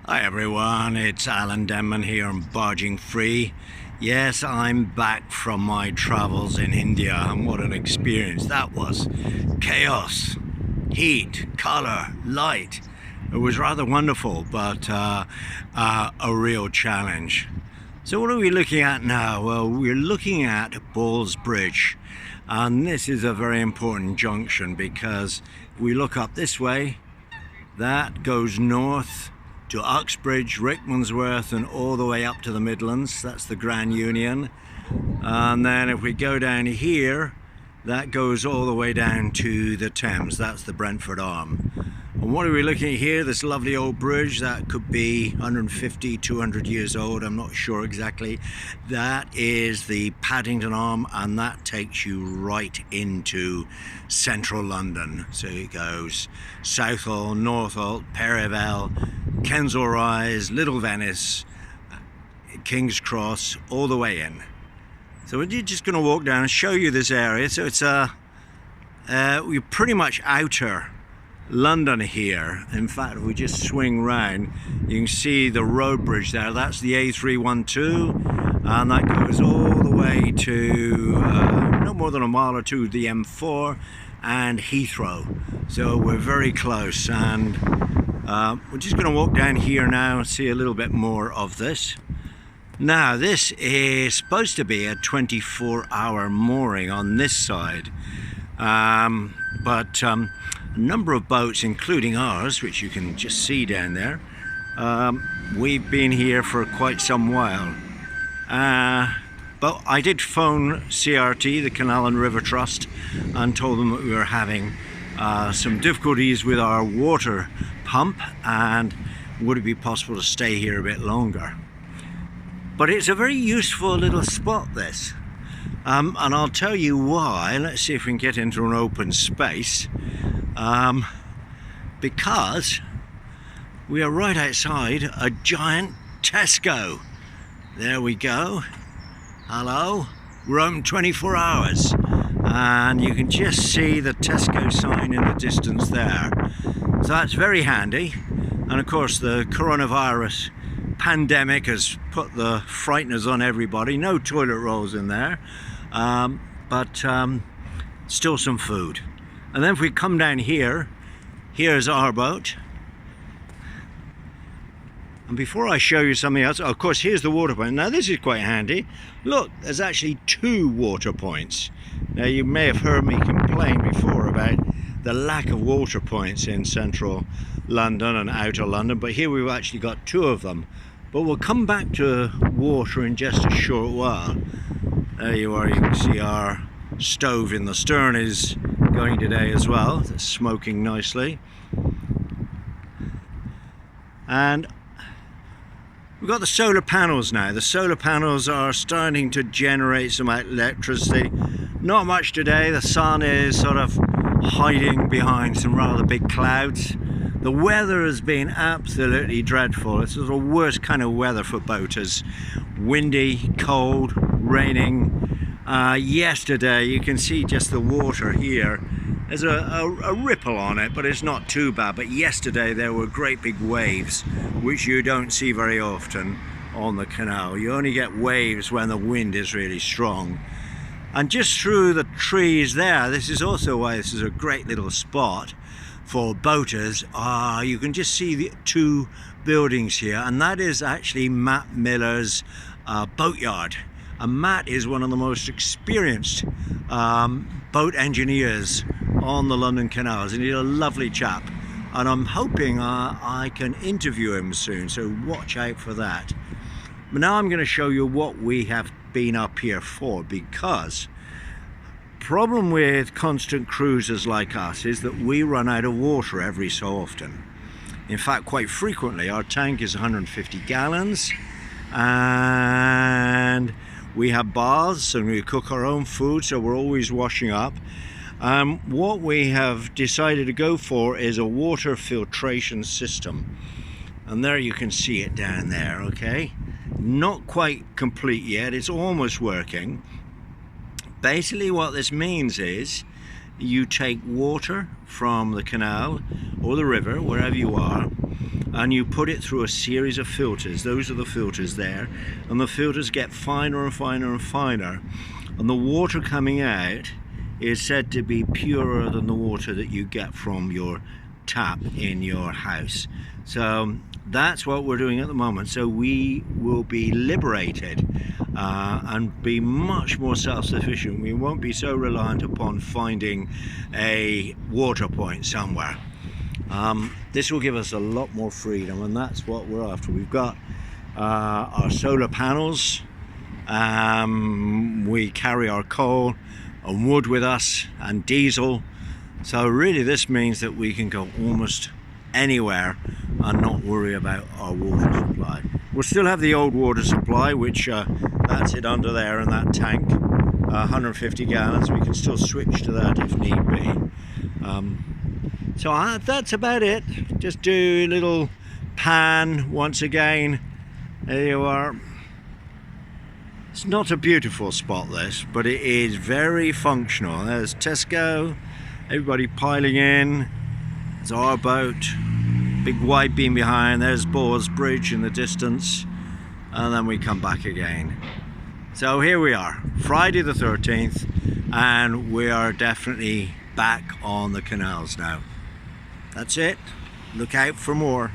Hi everyone, it's Alan Denman here on Barging Free. Yes, I'm back from my travels in India, and what an experience that was. Chaos, heat, colour, light. It was rather wonderful, but a real challenge. So what are we looking at now? Well, we're looking at Balls Bridge, and this is a very important junction because we look up this way, that goes north to Uxbridge, Rickmansworth, and all the way up to the Midlands. That's the Grand Union. And then if we go down here, that goes all the way down to the Thames. That's the Brentford Arm. And what are we looking at here? This lovely old bridge that could be 150, 200 years old. I'm not sure exactly. That is the Paddington Arm, and that takes you right into central London. So it goes Southall, Northolt, Perivale, Kensal Rise, Little Venice, King's Cross, all the way in. So we're just going to walk down and show you this area. So it's we're pretty much outer London here. In fact, if we just swing round, you can see the road bridge there. That's the A312, and that goes all the way to no more than a mile or two, the M4 and Heathrow. So we're very close, and we're just going to walk down here now and see a little bit more of this. Now, this is supposed to be a 24-hour mooring on this side, but a number of boats, including ours, which you can just see down there, we've been here for quite some while. But I did phone CRT, the Canal and River Trust, and told them that we were having some difficulties with our water pump, and would it be possible to stay here a bit longer. But it's a very useful little spot, this, and I'll tell you why. Let's see if we can get into an open space, because we are right outside a giant Tesco. There we go. Hello, we're open 24 hours, and you can just see the Tesco sign in the distance there. So that's very handy. And of course, the coronavirus pandemic has put the frighteners on everybody. No toilet rolls in there, but still some food. And then if we come down here, here's our boat. And before I show you something else, of course, here's the water point. Now this is quite handy. Look, there's actually two water points. Now you may have heard me complain before about the lack of water points in central London and outer London, but here we've actually got two of them. But we'll come back to water in just a short while. There you are, you can see our stove in the stern is going today as well. It's smoking nicely. And we've got the solar panels now. The solar panels are starting to generate some electricity. Not much today. The sun is sort of hiding behind some rather big clouds. The weather has been absolutely dreadful. It's the worst kind of weather for boaters. Windy, cold, raining. Yesterday, you can see just the water here. There's a ripple on it, but it's not too bad. But yesterday there were great big waves, which you don't see very often on the canal. You only get waves when the wind is really strong. And just through the trees there, this is also why this is a great little spot for boaters. You can just see the two buildings here, and that is actually Matt Miller's boatyard. And Matt is one of the most experienced boat engineers on the London canals, and he's a lovely chap, and I'm hoping I can interview him soon, so watch out for that. But now I'm going to show you what we have been up here for, because problem with constant cruisers like us is that we run out of water every so often. In fact, quite frequently. Our tank is 150 gallons, and we have baths and we cook our own food, so we're always washing up. What we have decided to go for is a water filtration system, and there you can see it down there. Okay, not quite complete yet, it's almost working. Basically what this means is you take water from the canal or the river, wherever you are, and you put it through a series of filters. Those are the filters there, and the filters get finer and finer and finer, and the water coming out is said to be purer than the water that you get from your tap in your house. So that's what we're doing at the moment. So we will be liberated and be much more self-sufficient. We won't be so reliant upon finding a water point somewhere. This will give us a lot more freedom, and that's what we're after. We've got our solar panels, we carry our coal and wood with us, and diesel. So really this means that we can go almost anywhere and not worry about our water supply. We'll still have the old water supply, which that's it under there in that tank, 150 gallons. We can still switch to that if need be. So that's about it. Just do a little pan once again. There you are. It's not a beautiful spot, this, but it is very functional. There's Tesco, everybody piling in. There's our boat, big wide beam behind. There's Boar's Bridge in the distance, and then we come back again. So here we are, Friday the 13th, and we are definitely back on the canals now. That's it. Look out for more.